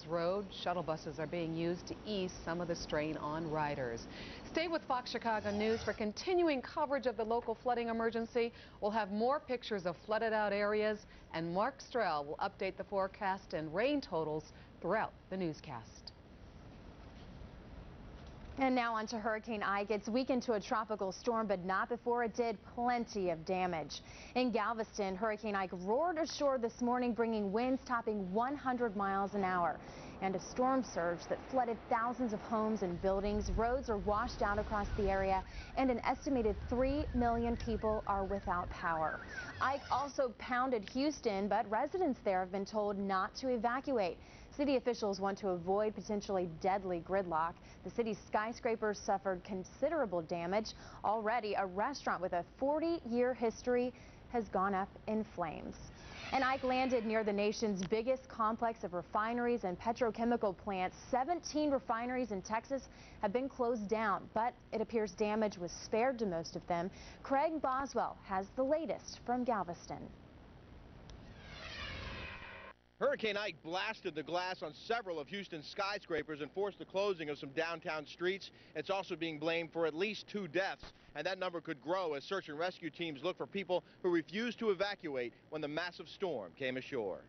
Road. Shuttle buses are being used to ease some of the strain on riders. Stay with Fox Chicago News for continuing coverage of the local flooding emergency. We'll have more pictures of flooded out areas, and Mark Strell will update the forecast and rain totals throughout the newscast. And now on to Hurricane Ike. It's weakened to a tropical storm, but not before it did plenty of damage. In Galveston, Hurricane Ike roared ashore this morning, bringing winds topping 100 miles an hour. And a storm surge that flooded thousands of homes and buildings. Roads are washed out across the area, and an estimated 3 million people are without power. Ike also pounded Houston, but residents there have been told not to evacuate. City officials want to avoid potentially deadly gridlock. The city's skyscrapers suffered considerable damage. Already, a restaurant with a 40-year history has gone up in flames. And Ike landed near the nation's biggest complex of refineries and petrochemical plants. 17 refineries in Texas have been closed down, but it appears damage was spared to most of them. Craig Boswell has the latest from Galveston. Hurricane Ike blasted the glass on several of Houston's skyscrapers and forced the closing of some downtown streets. It's also being blamed for at least 2 deaths, and that number could grow as search and rescue teams look for people who refused to evacuate when the massive storm came ashore.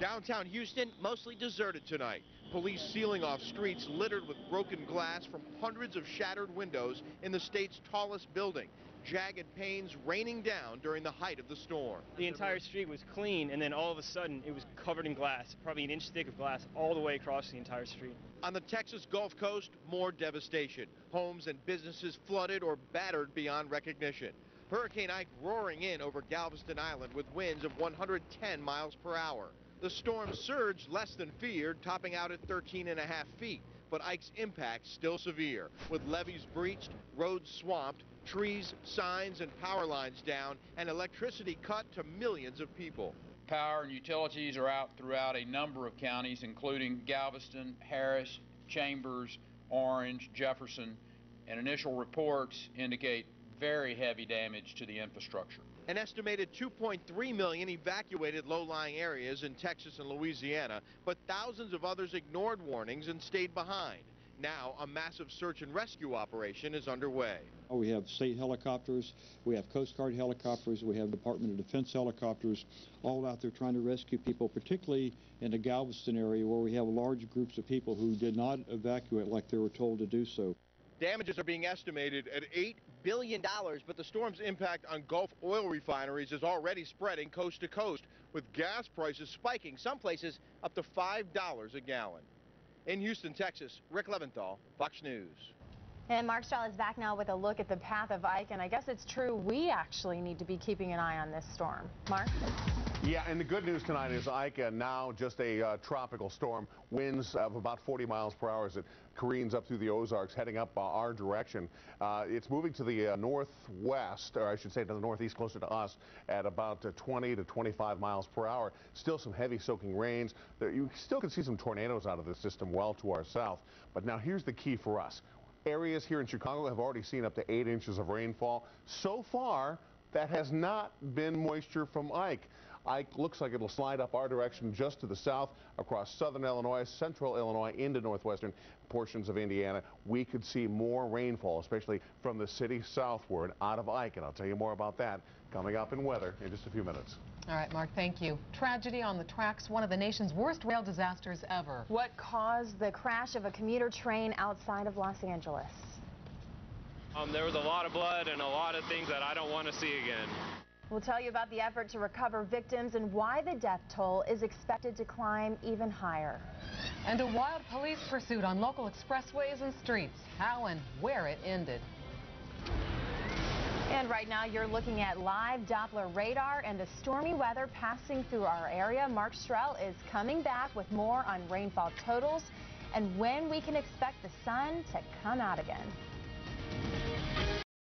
Downtown Houston mostly deserted tonight. Police sealing off streets littered with broken glass from hundreds of shattered windows in the state's tallest building. Jagged panes raining down during the height of the storm. The entire street was clean, and then all of a sudden it was covered in glass, probably an inch thick of glass all the way across the entire street. On the Texas Gulf Coast, more devastation. Homes and businesses flooded or battered beyond recognition. Hurricane Ike roaring in over Galveston Island with winds of 110 miles per hour. The storm surged less than feared, topping out at 13.5 feet. But Ike's impact still severe, with levees breached, roads swamped, trees, signs, and power lines down, and electricity cut to millions of people. Power and utilities are out throughout a number of counties, including Galveston, Harris, Chambers, Orange, Jefferson, and initial reports indicate very heavy damage to the infrastructure. An estimated 2.3 million evacuated low-lying areas in Texas and Louisiana, but thousands of others ignored warnings and stayed behind. Now, a massive search and rescue operation is underway. We have state helicopters, we have Coast Guard helicopters, we have Department of Defense helicopters, all out there trying to rescue people, particularly in the Galveston area where we have large groups of people who did not evacuate like they were told to do so. Damages are being estimated at $8 billion, but the storm's impact on Gulf oil refineries is already spreading coast to coast, with gas prices spiking, some places up to $5 a gallon. In Houston, Texas, Rick Leventhal, Fox News. And Mark Strell is back now with a look at the path of Ike, and I guess it's true we actually need to be keeping an eye on this storm. Mark? Yeah, and the good news tonight is Ike now just a tropical storm. Winds of about 40 miles per hour as it careens up through the Ozarks, heading up our direction. It's moving to the northwest, or I should say to the northeast, closer to us, at about 20 to 25 miles per hour. Still some heavy soaking rains. You still can see some tornadoes out of this system well to our south. But now here's the key for us. Areas here in Chicago have already seen up to 8 inches of rainfall. So far, that has not been moisture from Ike. Ike looks like it'll slide up our direction just to the south across southern Illinois, central Illinois, into northwestern portions of Indiana. We could see more rainfall, especially from the city southward out of Ike, and I'll tell you more about that coming up in weather in just a few minutes. All right, Mark, thank you. Tragedy on the tracks, one of the nation's worst rail disasters ever. What caused the crash of a commuter train outside of Los Angeles? There was a lot of blood and a lot of things that I don't want to see again. We'll tell you about the effort to recover victims and why the death toll is expected to climb even higher. And a wild police pursuit on local expressways and streets. How and where it ended. And right now you're looking at live Doppler radar and the stormy weather passing through our area. Mark Strell is coming back with more on rainfall totals and when we can expect the sun to come out again.